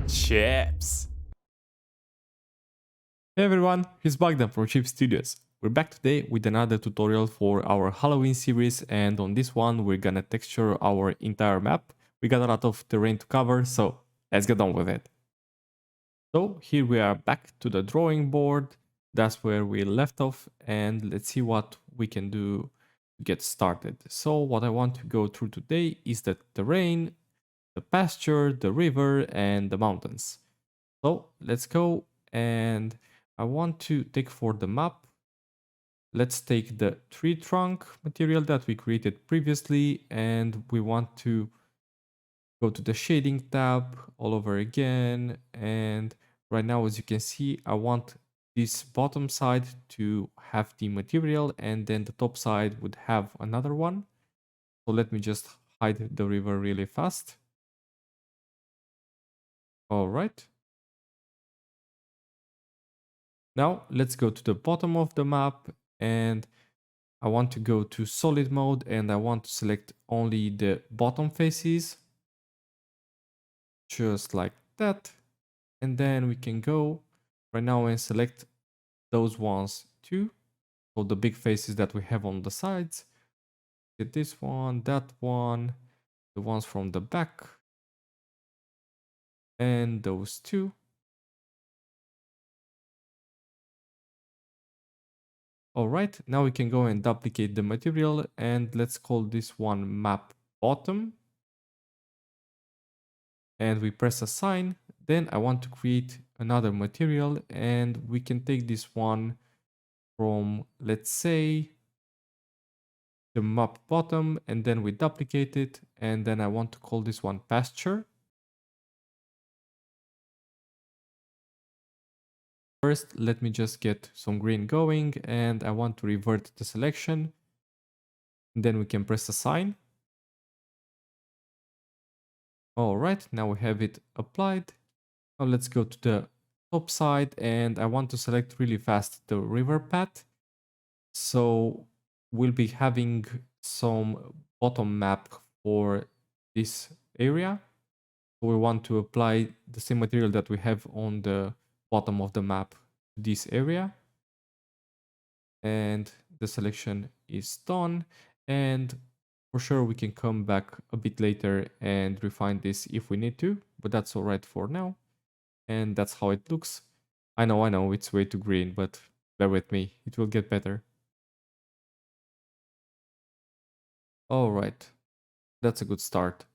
Chips. Hey everyone, here's Bogdan from Chip Studios. We're back today with another tutorial for our Halloween series, and on this one we're gonna texture our entire map. We got a lot of terrain to cover, so let's get on with it. So here we are back to the drawing board. That's where we left off, and let's see what we can do to get started. So what I want to go through today is the terrain, the pasture, the river, and the mountains. So let's go, and I want to take for the map. Let's take the tree trunk material that we created previously, and we want to go to the shading tab all over again. And right now, as you can see, I want this bottom side to have the material, and then the top side would have another one. So let me just hide the river really fast. All right. Now let's go to the bottom of the map, and I want to go to solid mode, and I want to select only the bottom faces, just like that. And then we can go right now and select those ones too. So the big faces that we have on the sides. Get this one, that one, the ones from the back, and those two. All right, now we can go and duplicate the material, and let's call this one map bottom. And we press assign. Then I want to create another material, and we can take this one from, let's say, the map bottom, and then we duplicate it, and then I want to call this one pasture. First, let me just get some green going, and I want to revert the selection. Then we can press assign. All right, now we have it applied. Now let's go to the top side, and I want to select really fast the river path. So we'll be having some bottom map for this area. We want to apply the same material that we have on the bottom of the map to this area. And the selection is done. And for sure, we can come back a bit later and refine this if we need to, but that's all right for now. And that's how it looks. I know, it's way too green, but bear with me, it will get better. All right, that's a good start.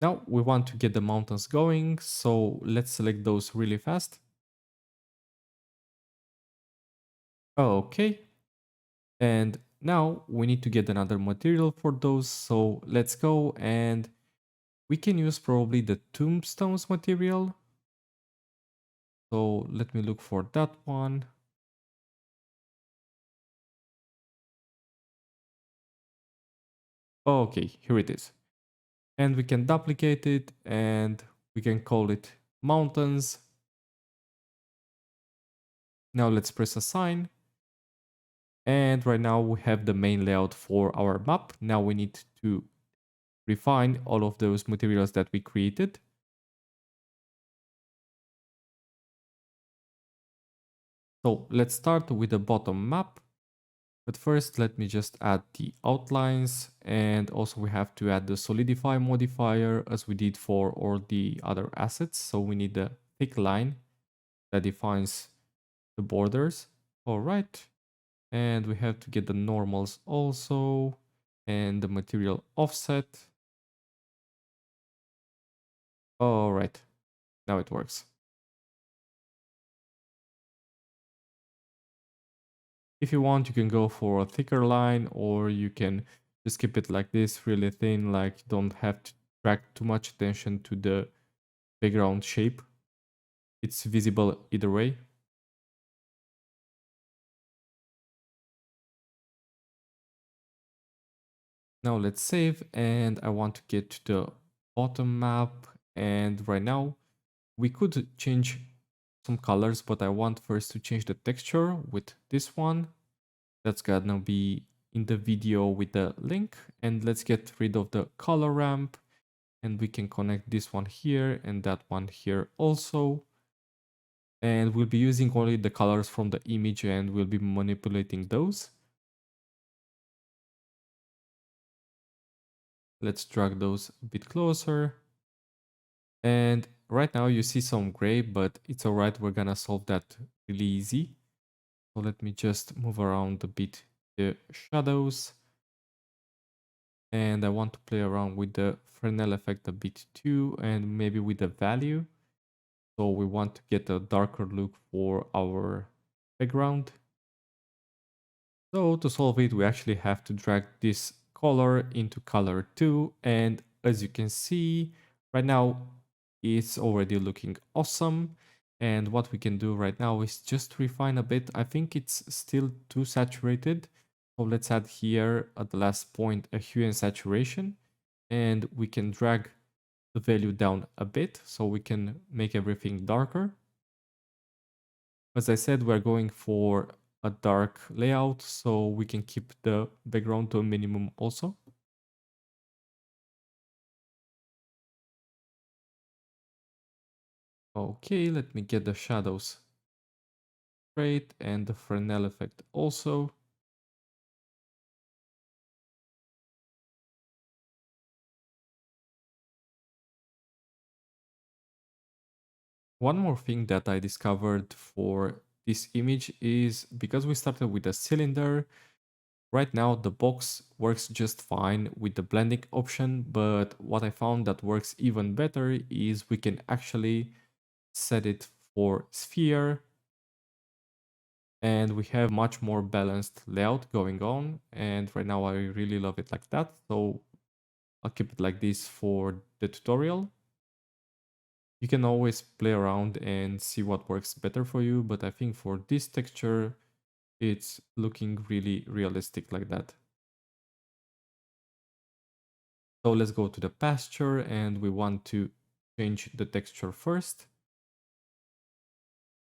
Now we want to get the mountains going, so let's select those really fast. Okay. And now we need to get another material for those, so let's go, and we can use probably the tombstones material. So let me look for that one. Okay, here it is. And we can duplicate it, and we can call it mountains. Now let's press assign. And right now we have the main layout for our map. Now we need to refine all of those materials that we created. So let's start with the bottom map. But first, let me just add the outlines, and also we have to add the solidify modifier as we did for all the other assets. So we need the thick line that defines the borders. All right. And we have to get the normals also, and the material offset. All right. Now it works. If you want, you can go for a thicker line, or you can just keep it like this, really thin, like you don't have to track too much attention to the background shape. It's visible either way. Now let's save, and I want to get to the bottom map, and right now we could change some colors, but I want first to change the texture with this one. That's gonna be in the video with the link. And let's get rid of the color ramp, and we can connect this one here and that one here also. And we'll be using only the colors from the image and we'll be manipulating those. Let's drag those a bit closer. And right now you see some gray, but it's all right. We're gonna solve that really easy. So let me just move around a bit the shadows. And I want to play around with the Fresnel effect a bit too, and maybe with the value. So we want to get a darker look for our background. So to solve it, we actually have to drag this color into color 2. And as you can see, right now it's already looking awesome. And what we can do right now is just refine a bit. I think it's still too saturated. So let's add here at the last point a hue and saturation. And we can drag the value down a bit so we can make everything darker. As I said, we're going for a dark layout, so we can keep the background to a minimum also. Okay, let me get the shadows straight and the Fresnel effect also. One more thing that I discovered for this image is because we started with a cylinder, right now the box works just fine with the blending option, but what I found that works even better is we can actually set it for sphere, and we have much more balanced layout going on. And right now I really love it like that. So I'll keep it like this for the tutorial. You can always play around and see what works better for you, but I think for this texture, it's looking really realistic like that. So let's go to the pasture and we want to change the texture first.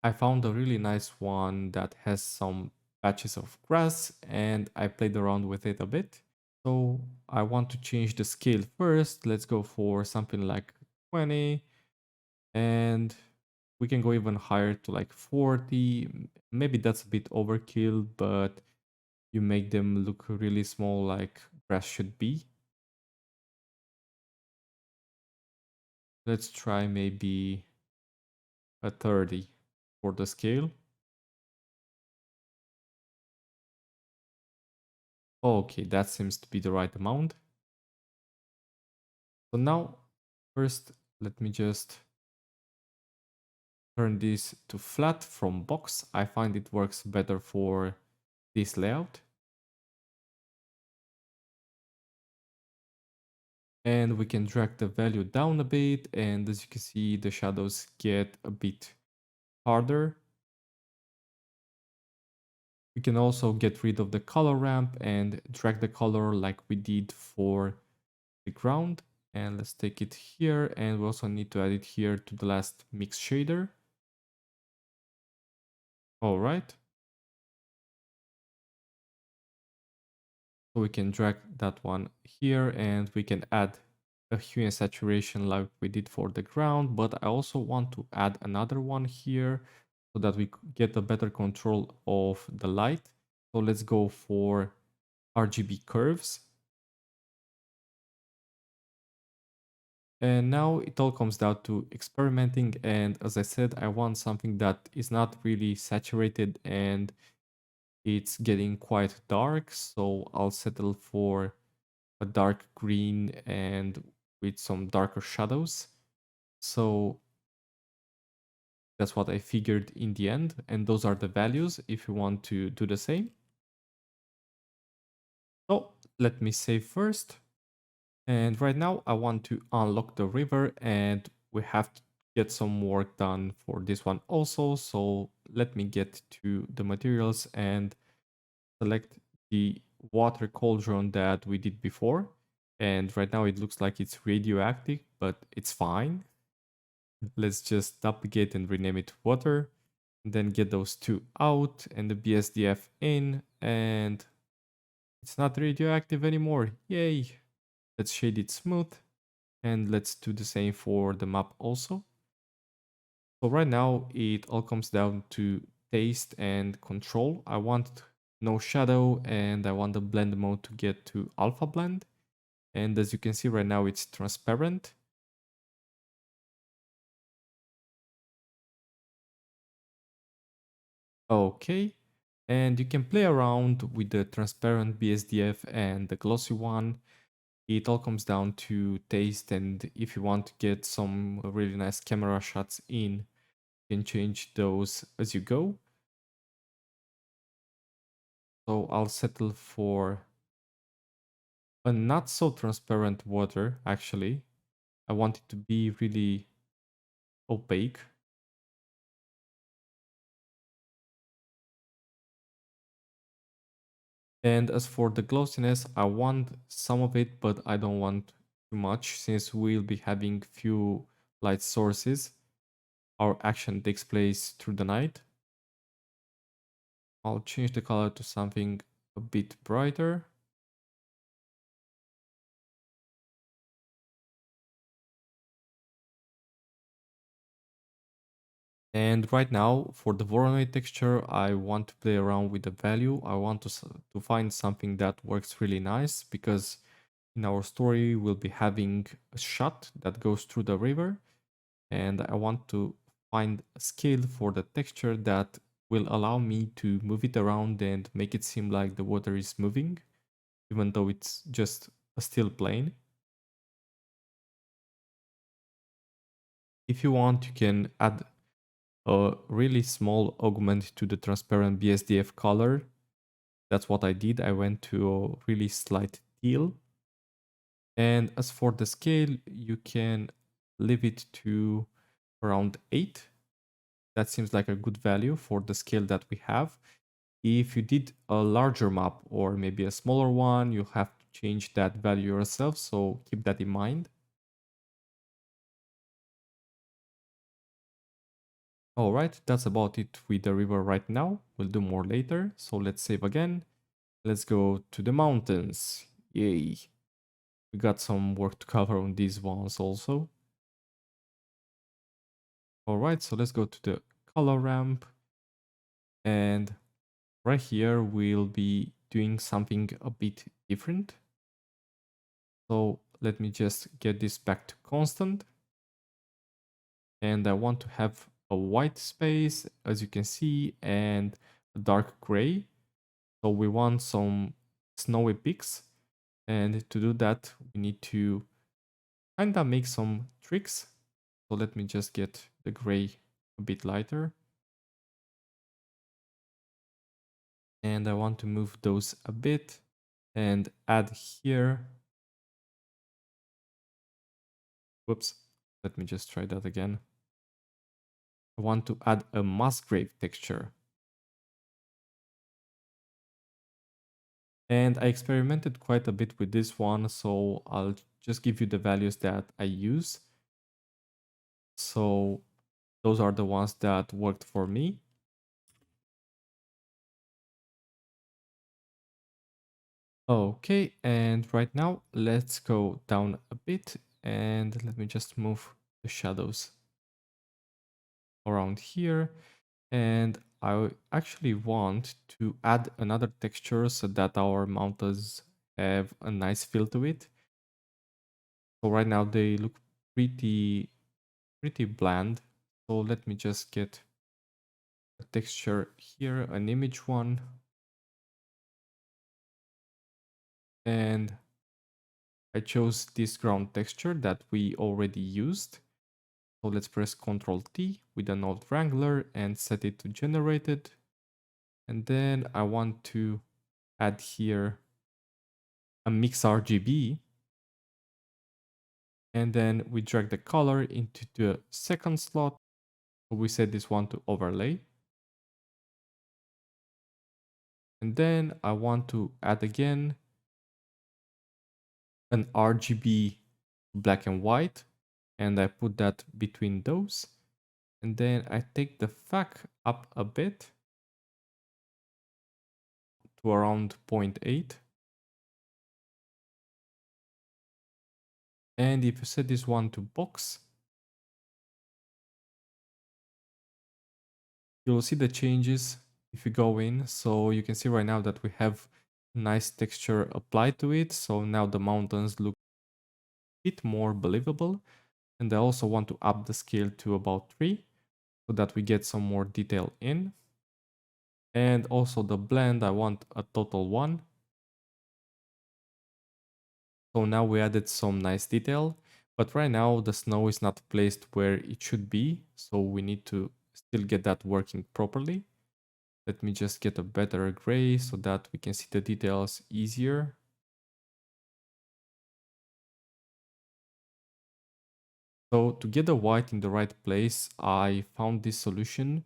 I found a really nice one that has some patches of grass and I played around with it a bit. So I want to change the scale first. Let's go for something like 20 and we can go even higher to like 40. Maybe that's a bit overkill, but you make them look really small like grass should be. Let's try maybe a 30 for the scale. Okay, that seems to be the right amount. So now, first, let me just turn this to flat from box. I find it works better for this layout. And we can drag the value down a bit, and as you can see, the shadows get a bit harder. We can also get rid of the color ramp and drag the color like we did for the ground. And let's take it here, and we also need to add it here to the last mix shader. All right. So we can drag that one here and we can add a hue and saturation like we did for the ground, but I also want to add another one here so that we get a better control of the light. So let's go for RGB curves. And now it all comes down to experimenting, and as I said, I want something that is not really saturated and it's getting quite dark, so I'll settle for a dark green and with some darker shadows. So that's what I figured in the end, and those are the values if you want to do the same. So let me save first. And right now I want to unlock the river and we have to get some work done for this one also. So let me get to the materials and select the water cauldron that we did before. And right now it looks like it's radioactive, but it's fine. Let's just duplicate and rename it water. And then get those two out and the BSDF in. And It's not radioactive anymore. Yay! Let's shade it smooth. And let's do the same for the map also. So right now it all comes down to taste and control. I want no shadow and I want the blend mode to get to alpha blend. And as you can see right now it's transparent. Okay. And you can play around with the transparent BSDF and the glossy one. It all comes down to taste, and if you want to get some really nice camera shots in, you can change those as you go. So I'll settle for a not so transparent water, actually. I want it to be really opaque. And as for the glossiness, I want some of it, but I don't want too much since we'll be having few light sources. Our action takes place through the night. I'll change the color to something a bit brighter. And right now, for the Voronoi texture, I want to play around with the value. I want to find something that works really nice because in our story, we'll be having a shot that goes through the river. And I want to find a scale for the texture that will allow me to move it around and make it seem like the water is moving, even though it's just a still plane. If you want, you can add a really small augment to the transparent BSDF color. That's what I did. I went to a really slight teal. And as for the scale, you can leave it to around 8. That seems like a good value for the scale that we have. If you did a larger map or maybe a smaller one, you have to change that value yourself. So keep that in mind. All right, that's about it with the river right now. We'll do more later. So let's save again. Let's go to the mountains. Yay. We got some work to cover on these ones also. All right, so let's go to the color ramp. And right here, we'll be doing something a bit different. So let me just get this back to constant. And I want to have a white space, as you can see, and a dark gray. So we want some snowy peaks. And to do that, we need to kind of make some tricks. So let me just get the gray a bit lighter. And I want to move those a bit and add here. Whoops, let me just try that again. I want to add a mass grave texture. And I experimented quite a bit with this one, so I'll just give you the values that I use. So those are the ones that worked for me. Okay, and right now let's go down a bit and let me just move the shadows around here. And I actually want to add another texture so that our mountains have a nice feel to it. So right now they look pretty bland. So let me just get a texture here, an image one. And I chose this ground texture that we already used. So let's press Ctrl T with a node wrangler and set it to generated. And then I want to add here a mix RGB. And then we drag the color into the second slot. So we set this one to overlay. And then I want to add again an RGB black and white. And I put that between those. And then I take the FAC up a bit to around 0.8. And if you set this one to box, you'll see the changes if you go in. So you can see right now that we have nice texture applied to it. So now the mountains look a bit more believable. And I also want to up the scale to about 3 so that we get some more detail in. And also the blend, I want a total 1. So now we added some nice detail, but right now the snow is not placed where it should be. So we need to still get that working properly. Let me just get a better gray so that we can see the details easier. So to get the white in the right place, I found this solution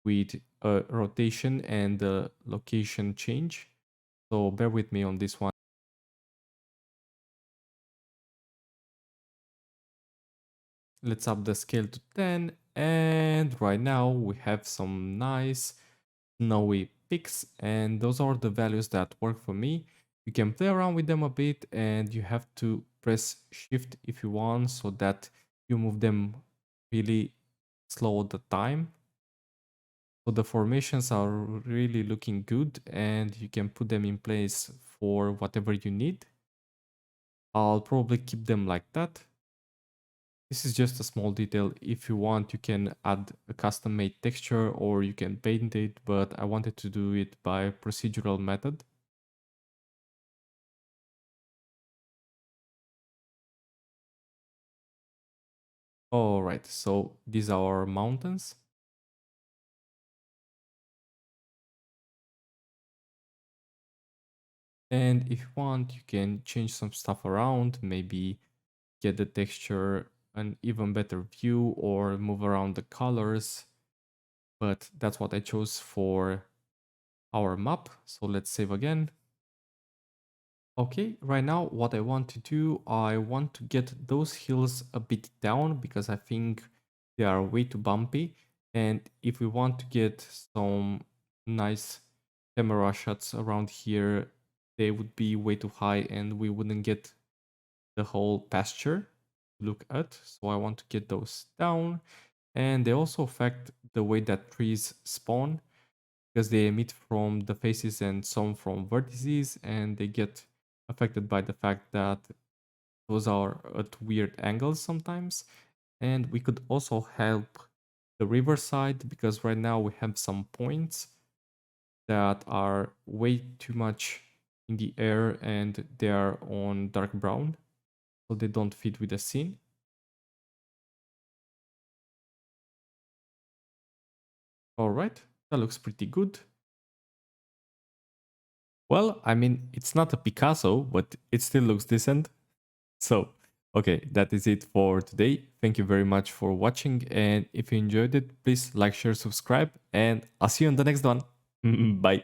with a rotation and the location change. So bear with me on this one. Let's up the scale to 10. And right now we have some nice snowy peaks, and those are the values that work for me. You can play around with them a bit, and you have to press shift if you want so that you move them really slow the time. So the formations are really looking good, and you can put them in place for whatever you need. I'll probably keep them like that. This is just a small detail. If you want, you can add a custom made texture or you can paint it, but I wanted to do it by procedural method. All right, so these are our mountains. And if you want, you can change some stuff around, maybe get the texture an even better view or move around the colors. But that's what I chose for our map. So let's save again. Okay, right now what I want to do, I want to get those hills a bit down because I think they are way too bumpy. And if we want to get some nice camera shots around here, they would be way too high and we wouldn't get the whole pasture to look at. So I want to get those down. And they also affect the way that trees spawn because they emit from the faces and some from vertices, and they get affected by the fact that those are at weird angles sometimes. And we could also help the riverside because right now we have some points that are way too much in the air and they are on dark brown, so they don't fit with the scene. All right, that looks pretty good. Well, I mean, it's not a Picasso, but it still looks decent. So, okay, that is it for today. Thank you very much for watching. And if you enjoyed it, please like, share, subscribe, and I'll see you on the next one. Bye.